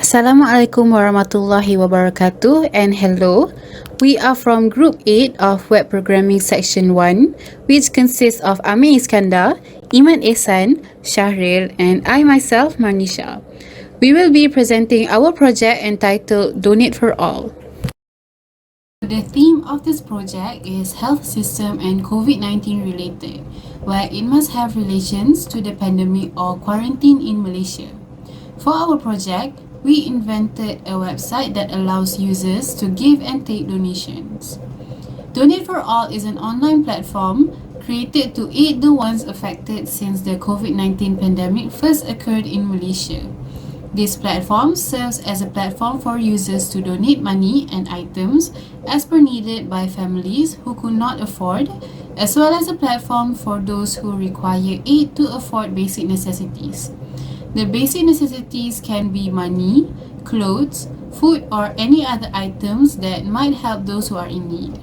Assalamualaikum warahmatullahi wabarakatuh and hello. We are from Group 8 of Web Programming Section 1, which consists of AMIR ISKANDAR, Iman Ehsan, SHAHRIL, and I myself, MARNISHA. We will be presenting our project entitled Donate for All. The theme of this project is health system and COVID-19 related, where it must have relations to the pandemic or quarantine in Malaysia. For our project, we invented a website that allows users to give and take donations. Donate for All is an online platform created to aid the ones affected since the COVID-19 pandemic first occurred in Malaysia. This platform serves as a platform for users to donate money and items as per needed by families who could not afford, as well as a platform for those who require aid to afford basic necessities. The basic necessities can be money, clothes, food, or any other items that might help those who are in need.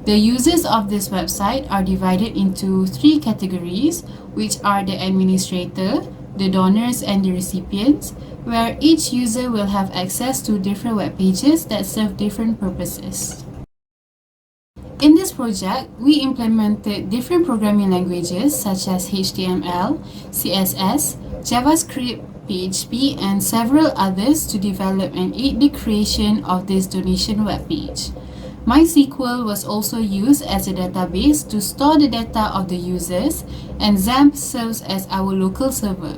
The users of this website are divided into three categories, which are the administrator, the donors, and the recipients, where each user will have access to different web pages that serve different purposes. In this project, we implemented different programming languages such as HTML, CSS, JavaScript, PHP, and several others to develop and aid the creation of this donation web page. MySQL was also used as a database to store the data of the users, and XAMPP serves as our local server.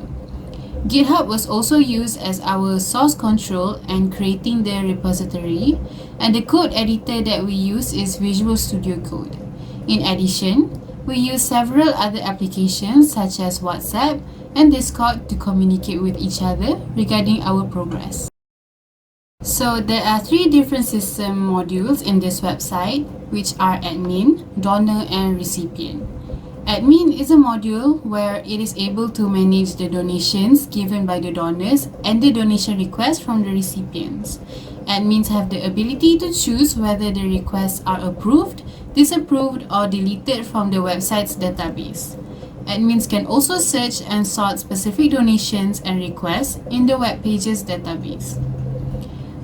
GitHub was also used as our source control and creating the repository, and the code editor that we use is Visual Studio Code. In addition, we use several other applications such as WhatsApp and Discord to communicate with each other regarding our progress. So there are three different system modules in this website, which are admin, donor, and recipient. Admin is a module where it is able to manage the donations given by the donors and the donation requests from the recipients. Admins have the ability to choose whether the requests are approved, disapproved, or deleted from the website's database. Admins can also search and sort specific donations and requests in the web pages database.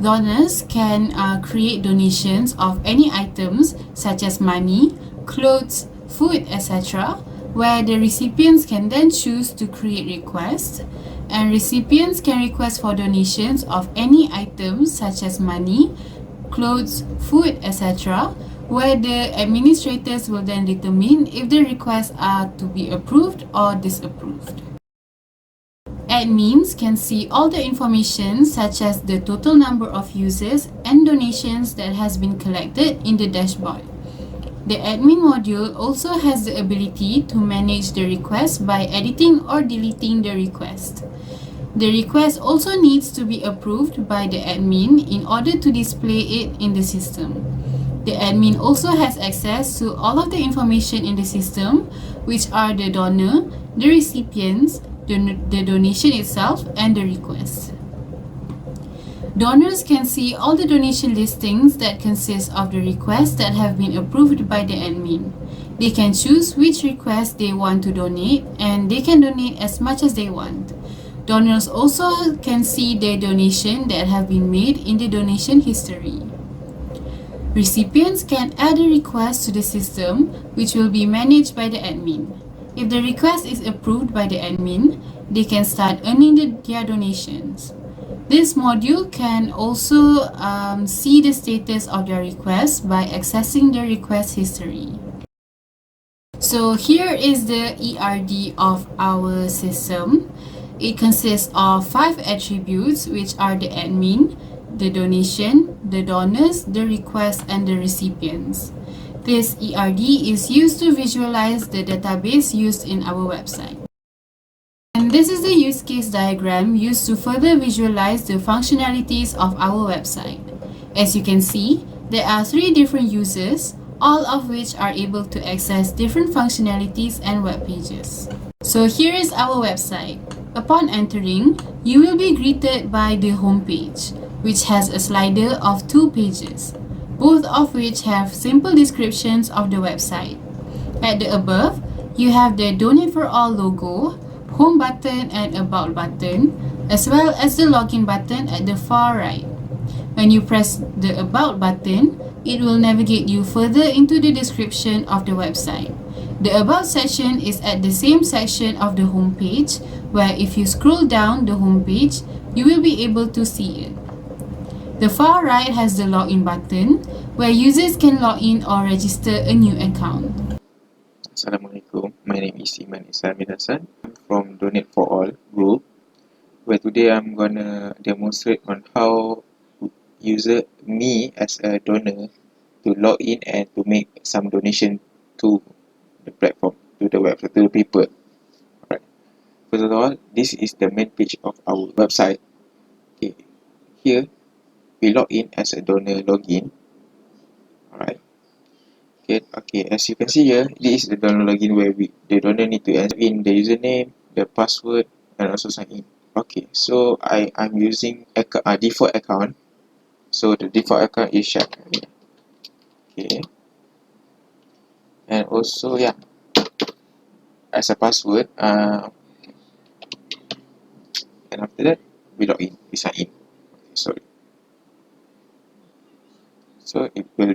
Donors can create donations of any items such as money, clothes, food, etc., where the recipients can then choose to create requests, and recipients can request for donations of any items such as money, clothes, food, etc., where the administrators will then determine if the requests are to be approved or disapproved. Admins can see all the information such as the total number of users and donations that has been collected in the dashboard. The admin module also has the ability to manage the request by editing or deleting the request. The request also needs to be approved by the admin in order to display it in the system. The admin also has access to all of the information in the system, which are the donor, the recipients, the donation itself, and the request. Donors can see all the donation listings that consist of the requests that have been approved by the admin. They can choose which request they want to donate, and they can donate as much as they want. Donors also can see their donation that have been made in the donation history. Recipients can add a request to the system, which will be managed by the admin. If the request is approved by the admin, they can start earning their donations. This module can also see the status of their request by accessing the request history. So here is the ERD of our system. It consists of 5 attributes, which are the admin, the donation, the donors, the request, and the recipients. This ERD is used to visualize the database used in our website. And this is the use case diagram used to further visualize the functionalities of our website. As you can see, there are 3 different users, all of which are able to access different functionalities and web pages. So here is our website. Upon entering, you will be greeted by the home page, which has a slider of 2 pages, both of which have simple descriptions of the website. At the above, you have the Donate for All logo, home button and about button, as well as the login button at the far right. When you press the About button, it will navigate you further into the description of the website. The About section is at the same section of the home page, where if you scroll down the home page, you will be able to see it. The far right has the Login button, where users can log in or register a new account. Assalamualaikum, my name is Iman Ehsan from Donate for All group, where today I'm gonna demonstrate on how me as a donor to log in and to make some donation to the platform, to the website, to the people. Alright. First of all, this is the main page of our website. Okay. Here we log in as a donor login. Alright. Okay, as you can see here, this is the donor login where the donor need to enter in the username, the password, and also sign in. Okay, so I'm using a default account. So the default account is SHAHRIL. Okay, and also as a password, and after that we log in, we sign in. Okay, sorry. So it will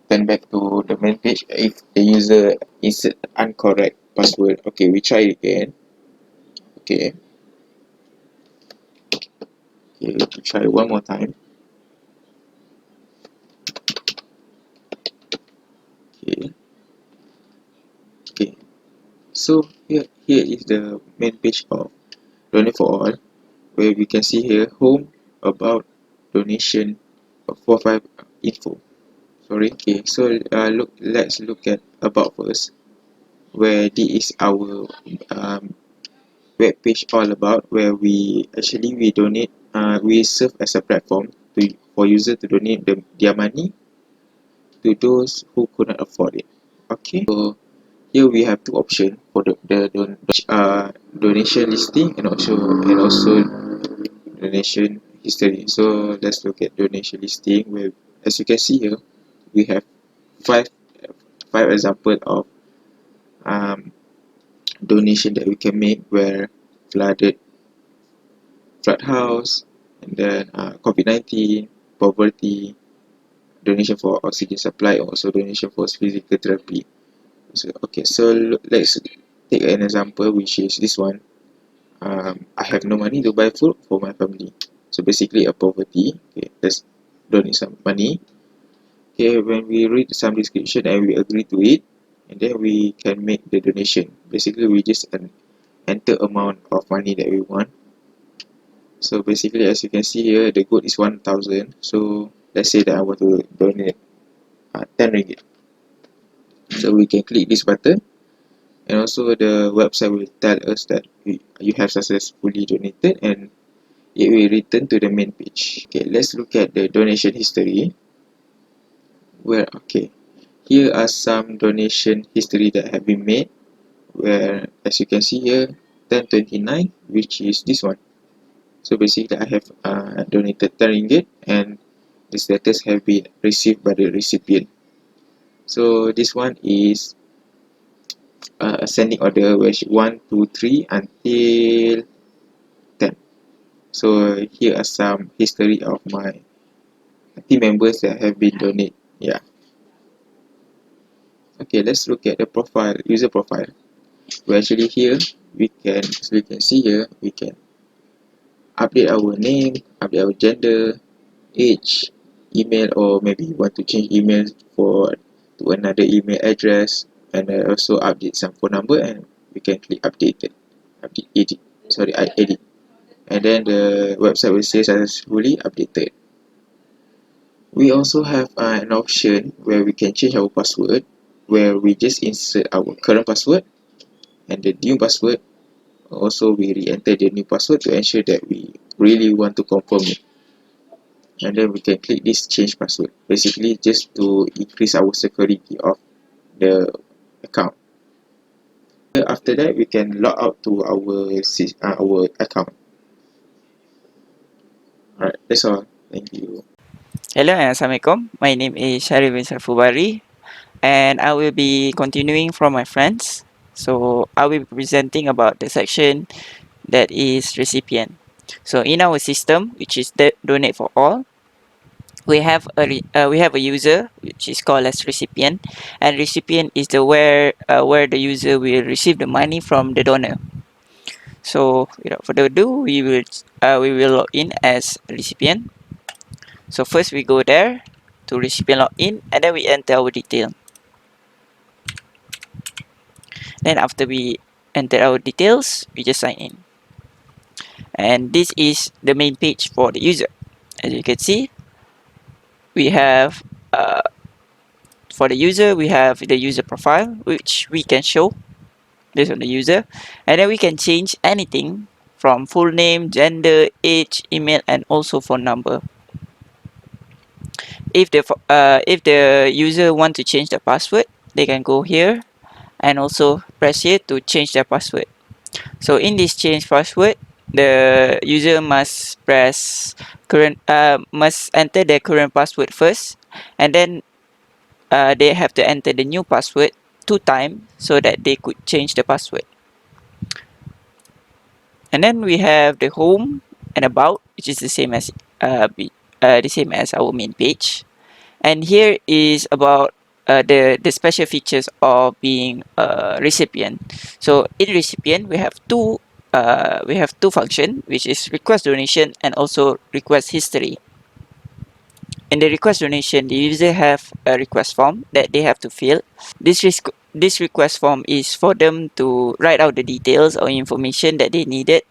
turn back to the main page if the user insert incorrect password. Okay, we try it again. Okay, we try one more time. Okay, so here is the main page of Donate for All, where we can see here home, about, donation, 45 info. Sorry. Okay, so let's look at about first, where this is our web page all about, where we donate, we serve as a platform for user to donate their money to those who could not afford it. Okay, so here we have two options for donation listing and also donation history. So let's look at donation listing, where as you can see here we have five example of um, donation that we can make, where flood house, and then COVID-19, poverty, donation for oxygen supply, also donation for physical therapy. So okay, so let's take an example, which is this one. I have no money to buy food for my family. So basically a poverty. Okay, let's donate some money. Okay, when we read some description and we agree to it, and then we can make the donation. Basically we just enter amount of money that we want. So basically, as you can see here, the goal is 1,000. So let's say that I want to donate 10 ringgit. So we can click this button, and also the website will tell us that you have successfully donated, and it will return to the main page. Okay, let's look at the donation history. Where here are some donation history that have been made. Where as you can see here, 1029, which is this one. So basically, I have donated 10 ringgit, and the status have been received by the recipient. So this one is ascending order, which 1, 2, 3 until 10. So here are some history of my team members that have been donate. Yeah. Okay, let's look at the profile, user profile. Where actually here we can, as we can see here, we can update our name, update our gender, age, email, or maybe you want to change email to another email address, and also update some phone number, and we can click edit, and then the website will say successfully updated. We also have an option where we can change our password, where we just insert our current password and the new password. Also we re-enter the new password to ensure that we really want to confirm it, and then we can click this change password, basically just to increase our security of the account. After that, we can log out to our account. Alright, that's all. Thank you. Hello and Assalamualaikum. My name is SHAHRIL BAHRI, and I will be continuing from my friends. So I will be presenting about the section that is recipient. So in our system, which is the donate for all, we have a user which is called as recipient, and recipient is the where the user will receive the money from the donor. So without further ado, we will log in as recipient. So first we go there to recipient login, and then we enter our detail. Then after we enter our details, we just sign in. And this is the main page for the user. As you can see, we have for the user, we have the user profile, which we can show based on the user, and then we can change anything from full name, gender, age, email, and also phone number. If the user want to change the password, they can go here and also press here to change their password. So in this change password, the user must must enter their current password first, and then they have to enter the new password 2 times so that they could change the password. And then we have the home and about, which is the same as our main page. And here is about the special features of being a recipient. So in recipient, we have two functions, which is request donation and also request history. In the request donation, the user have a request form that they have to fill. This request form is for them to write out the details or information that they needed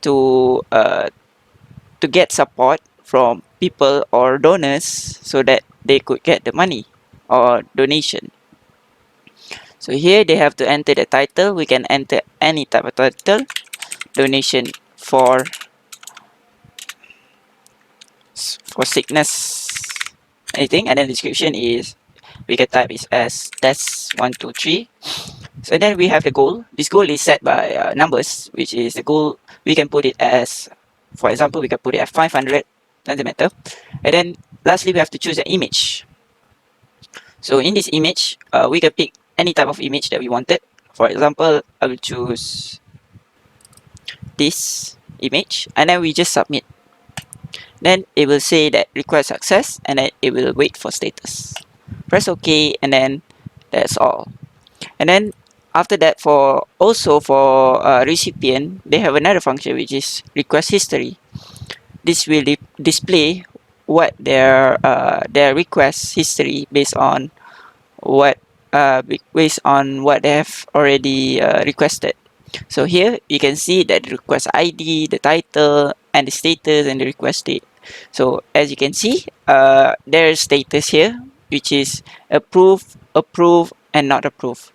to uh, to get support from people or donors so that they could get the money or donation. So here they have to enter the title. We can enter any type of title. Donation for sickness, anything, and then description is we can type is as test 1 2 3. So then we have the goal. This goal is set by numbers, which is the goal. We can put it as, for example, we can put it at 500. Doesn't matter. And then lastly, we have to choose an image. So in this image, we can pick any type of image that we wanted. For example, I will choose this image, and then we just submit. Then it will say that request success, and then it will wait for status. Press OK, and then that's all. And then after that, for recipient, they have another function which is request history. This will display what their request history what based on what they have already requested. So here you can see that the request ID, the title, and the status and the request date. So as you can see, there's status here, which is approved, approved, and not approved.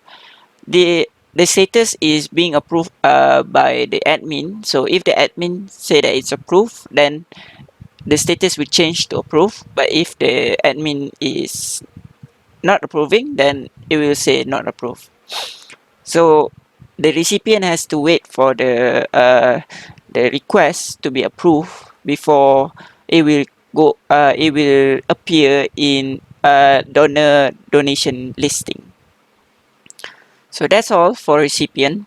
The status is being approved by the admin. So if the admin say that it's approved, then the status will change to approved. But if the admin is not approving, then it will say not approved. So the recipient has to wait for the request to be approved before it will appear in donor donation listing. So that's all for recipient.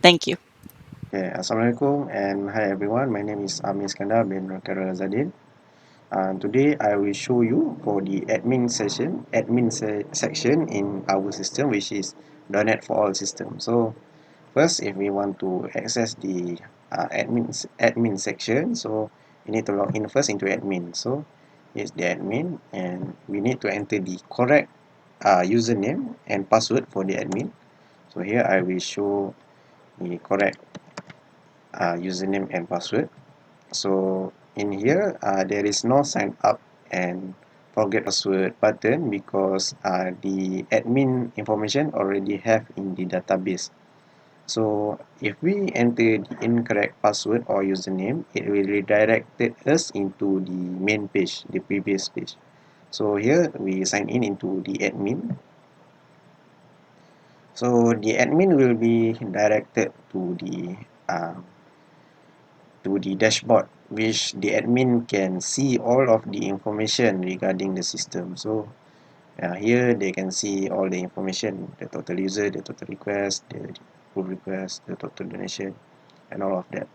Thank you. Okay, Assalamualaikum and hi everyone. My name is ISKANDAR bin NORKHAIRULAZADDIN. Today I will show you for the section in our system, which is Donate for All system. So first, if we want to access the admin section, so you need to log in first into admin. So here's the admin, and we need to enter the correct username and password for the admin. So here I will show the correct username and password. So in here there is no sign up and forget password button because the admin information already have in the database. So if we enter the incorrect password or username, it will redirect us into the main page, the previous page. So here we sign in into the admin. So the admin will be directed to the dashboard, which the admin can see all of the information regarding the system. So here they can see all the information, the total user, the total request, the pull request, the total donation. and all of that.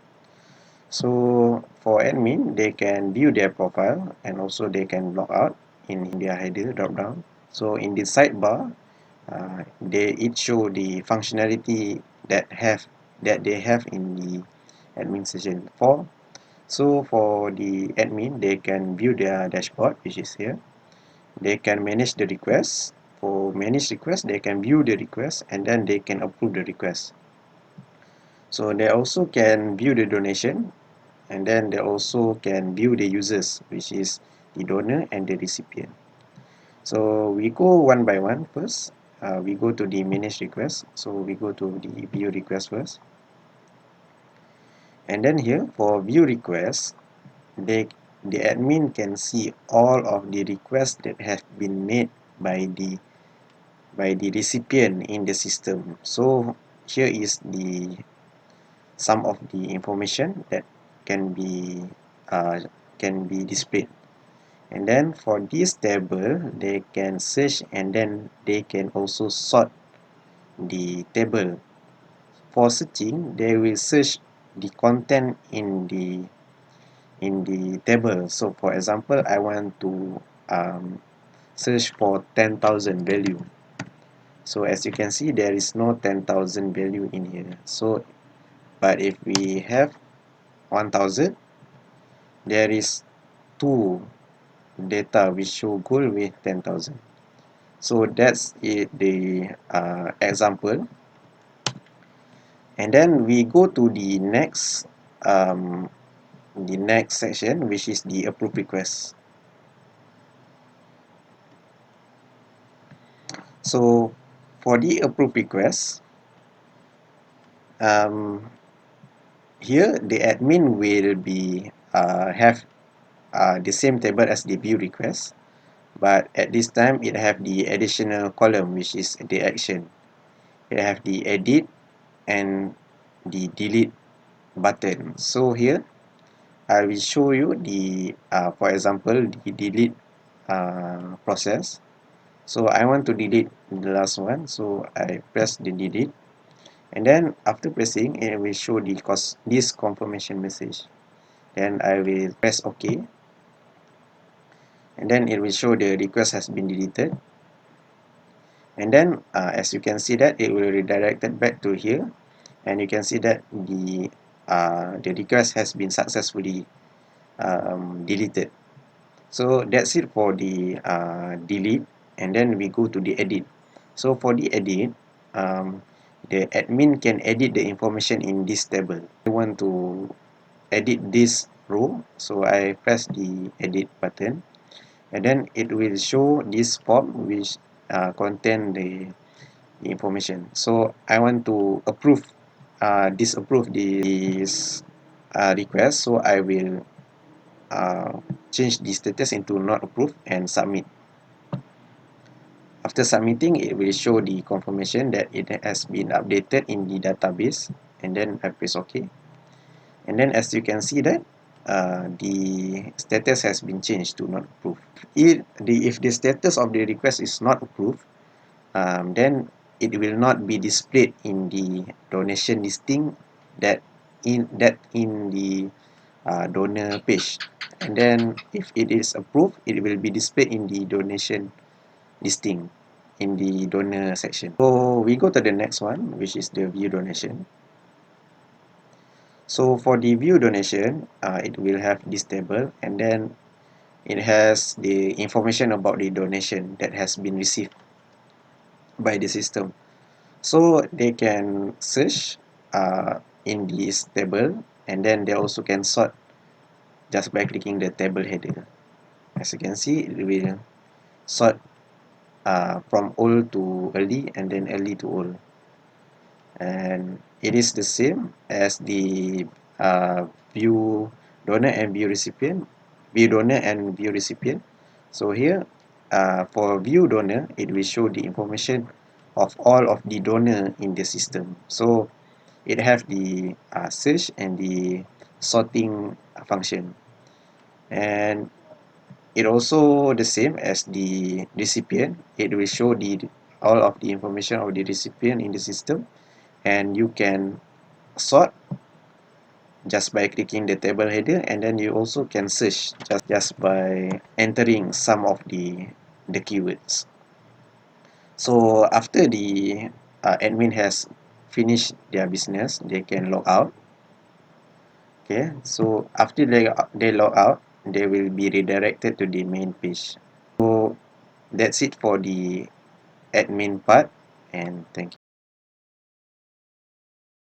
So for admin, they can view their profile and also they can log out in their header drop-down. So in the sidebar, they each show the functionality that they have in the admin session 4. So for the admin, they can view their dashboard, which is here. They can manage the requests. For manage requests, they can view the request and then they can approve the request. So they also can view the donation, and then they also can view the users, which is the donor and the recipient. So we go one by one first. We go to the manage request. So we go to the view request first. And then here for view request, the admin can see all of the requests that have been made by the recipient in the system. So here is the some of the information that can be displayed. And then for this table, they can search and then they can also sort the table. For searching, they will search the content in the table. So for example, I want to search for 10,000 value. So as you can see, there is no 10,000 value in here. So but if we have 1,000, there is two data which show gold with 10,000. So that's it, the example. And then we go to the next section, which is the approve request. So for the approve request, here the admin will be have the same table as the view request, but at this time it have the additional column, which is the action. It have the edit and the delete button. So here I will show you the for example, the delete process. So I want to delete the last one, so I press the delete, and then after pressing, it will show this confirmation message. Then I will press OK, and then it will show the request has been deleted. And then as you can see that it will redirect it back to here, and you can see that the request has been successfully deleted. So that's it for the delete, and then we go to the edit. So for the edit, the admin can edit the information in this table. I want to edit this row, so I press the edit button, and then it will show this form which contain the information. So I want to disapprove this request, so I will change the status into not approved and submit. After submitting, it will show the confirmation that it has been updated in the database, and then I press OK. And then as you can see that the status has been changed to not approved. If the status of the request is not approved, then it will not be displayed in the donation listing that in the donor page. And then if it is approved, it will be displayed in the donation listing in the donor section. So we go to the next one, which is the view donation. So for the view donation, it will have this table, and then it has the information about the donation that has been received by the system. So they can search in this table, and then they also can sort just by clicking the table header. As you can see, it will sort from old to early, and then early to old. And it is the same as the view donor and view recipient, view donor and view recipient. So here for view donor, it will show the information of all of the donor in the system. So it have the search and the sorting function, and it also the same as the recipient. It will show the all of the information of the recipient in the system, and you can sort just by clicking the table header, and then you also can search just by entering some of the keywords. So after the admin has finished their business, they can log out. Okay, so after they log out, they will be redirected to the main page. So that's it for the admin part, and thank you.